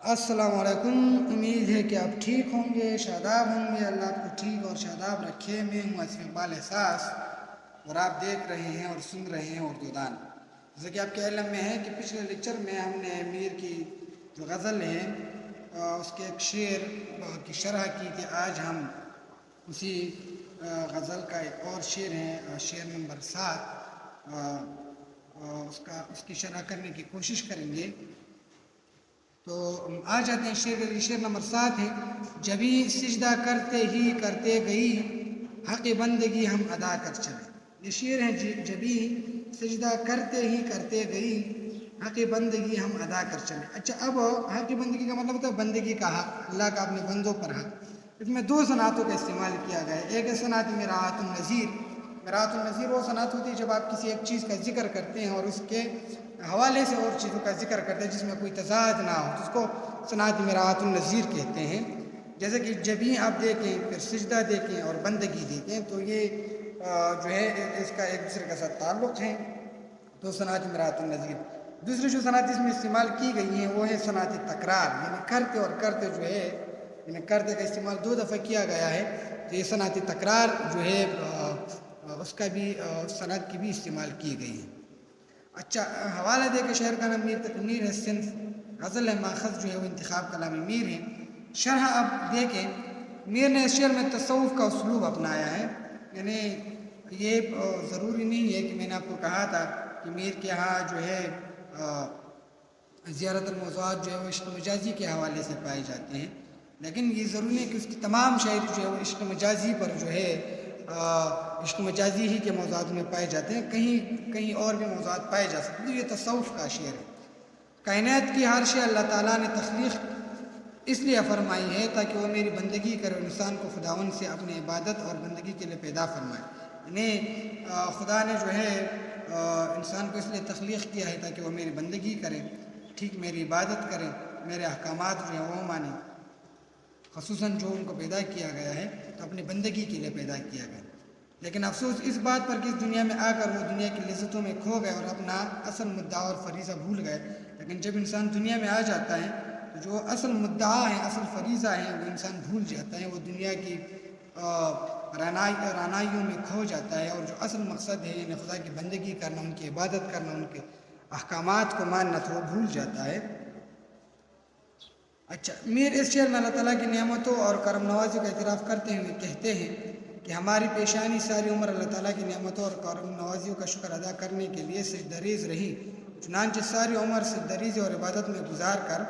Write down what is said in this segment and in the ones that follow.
अस्सलाम वालेकुम। उम्मीद है कि आप ठीक होंगे, शादाब होंगे। अल्लाह आपको ठीक और शादाब रखे। मैं हूँ आसिफ इकबाल एहसास और आप देख रहे हैं और सुन रहे हैं उर्दू दान। जैसे कि आपके इल्म में है कि पिछले लेक्चर में हमने मीर की जो गज़ल है उसके एक शेर की शरह की थी। आज हम उसी गज़ल का एक और शेर है, शेर नंबर 7, उसकी शरह करने की कोशिश करेंगे। तो आ जाते हैं शेर नंबर 7 है। जभी सिजदा करते ही करते गई, हक़ बंदगी हम अदा कर चले। ये शेर है, जभी सिजदा करते ही करते गई, हक़ बंदगी हम अदा कर चले। अच्छा, अब हक़ बंदगी का मतलब होता है बंदगी का हक़, अल्लाह का अपने बंदों पर हक़। इसमें दो सनातों का इस्तेमाल किया गया है। एक है सनात मिराअतुन नज़ीर। मिराअतुन नज़ीर वो सनात होती है जब आप किसी एक चीज़ का जिक्र करते हैं और उसके हवाले से और चीज़ों का जिक्र करते हैं जिसमें कोई तज़ाद ना हो, तो उसको सनात मिराअतुन नज़ीर कहते हैं। जैसे कि जभी आप देखें, फिर सिजदा देखें और बंदगी देखें, तो ये जो है इसका एक दूसरे के साथ ताल्लुक़ है, तो सनात मिराअतुन नज़ीर। दूसरी जो सनात इसमें इस्तेमाल की गई हैं वो है सनात तकरार, यानी करते और करते जो है, यानी करते का इस्तेमाल 2 दफ़ा किया गया है। तो ये सनात तकरार जो है उसका भी सनत की भी इस्तेमाल की गई है। अच्छा, हवाला दे के शहर का नाम मीर है, सिंफ गज़ल है, माखज़ जो है वो इंतखाब कलामी मीर है। शरह अब देखें, मीर ने इस शेर में तसव्वुफ़ का उसलूब अपनाया है। यानी ये ज़रूरी नहीं है कि मैंने आपको कहा था कि मीर के यहाँ जो है ज़ियारतुल मौज़ूआत जो है वो इश्क़ मजाजी के हवाले से पाए जाते हैं, लेकिन ये ज़रूरी नहीं कि उसकी तमाम शायरी जो है वो इश्क़ मजाजी पर जो है इश्क़ मजाजी ही के मौज़ूआत में पाए जाते हैं, कहीं कहीं और भी मौज़ूआत पाए जा सकते हैं। ये तसव्वुफ़ का शेर है। कायनात की हर शे अल्लाह ताला ने तख्लीक़ इसलिए फरमाई है ताकि वो मेरी बंदगी करे, इंसान को खुदावन से अपनी इबादत और बंदगी के लिए पैदा फरमाए। यानी खुदा ने जो है इंसान को इसलिए तख्लीक़ किया है ताकि वो मेरी बंदगी करे, ठीक मेरी इबादत करें, मेरे अहकामात जो हैं वो माने। ख़ुसूसन जो उनको पैदा किया गया है तो अपनी बंदगी के लिए पैदा किया गया। लेकिन अफसोस इस बात पर कि इस दुनिया में आकर वो दुनिया की लज़्ज़तों में खो गए और अपना असल मुद्दा और फरीज़ा भूल गए। लेकिन जब इंसान दुनिया में आ जाता है तो जो असल मुद्दा है, असल फरीज़ा है, वो इंसान भूल जाता है। वो दुनिया की रानाइयों में खो जाता है और जो असल मकसद है यानी खुदा की बंदगी करना, उनकी इबादत करना, उनके अहकामात को मानना, तो वो भूल जाता है। अच्छा, मीर इस शेर में अल्लाह ताला की नेमतों और करम नवाज़ी का इतराफ़ करते हुए कहते हैं कि हमारी पेशानी सारी उम्र अल्लाह ताला की नेमतों और करम नवाज़ियों का शुक्र अदा करने के लिए सिजदरीज़ रही। चुनांचे सारी उम्र सिजदरीज़ और इबादत में गुजार कर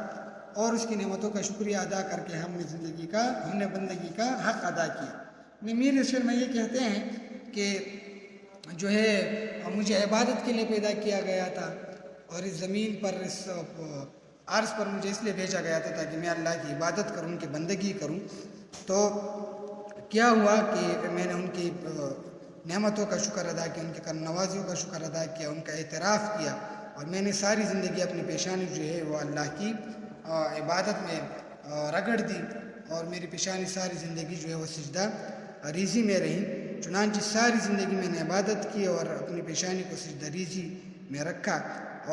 और उसकी नेमतों का शुक्रिया अदा करके हमने बंदगी का हक़ अदा किया। मीर इस शेर में ये कहते हैं कि जो है मुझे इबादत के लिए पैदा किया गया था और इस ज़मीन पर, इस अर्ज़ पर मुझे इसलिए भेजा गया था ताकि मैं अल्लाह की इबादत करूँ, उनकी बंदगी करूँ। तो क्या हुआ कि मैंने उनकी नेमतों का शुक्र अदा किया, उनके करम नवाज़ियों का शुक्र अदा किया, उनका एतराफ़ किया और मैंने सारी ज़िंदगी अपनी पेशानी जो है वो अल्लाह की इबादत में रगड़ दी और मेरी पेशानी सारी ज़िंदगी जो है वो सिजदा रीज़ी में रही। चुनांचे सारी ज़िंदगी मैंने इबादत की और अपनी पेशानी को सिजदा रीज़ी में रखा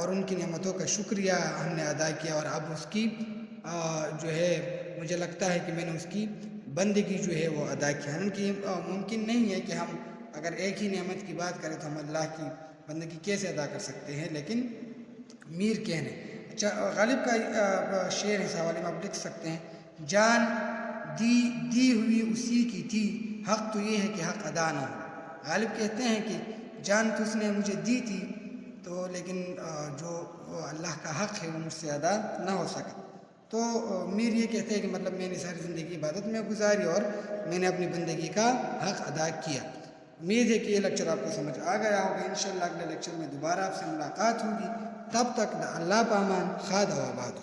और उनकी नेमतों का शुक्रिया हमने अदा किया और अब उसकी जो है मुझे लगता है कि मैंने उसकी बंदगी जो है वो अदा किया। उनकी मुमकिन नहीं है कि हम अगर एक ही नेमत की बात करें तो हम अल्लाह की बंदगी कैसे अदा कर सकते हैं, लेकिन मीर कहने। अच्छा, गालिब का शेर इस हवाले में आप लिख सकते हैं, जान दी हुई उसी की थी, हक़ तो ये है कि हक़ अदा ना हो। गालिब कहते हैं कि जान तो उसने मुझे दी थी, तो लेकिन जो अल्लाह का हक़ है वो मुझसे अदा ना हो सका। तो मीर ये कहते हैं कि मतलब मैंने सारी ज़िंदगी इबादत में गुजारी और मैंने अपनी बंदगी का हक़ अदा किया। उम्मीद है कि ये लेक्चर आपको समझ आ गया होगा। इंशाअल्लाह अगले लेक्चर में दोबारा आपसे मुलाकात होगी। तब तक अल्लाह पामान, खादा व आबाद।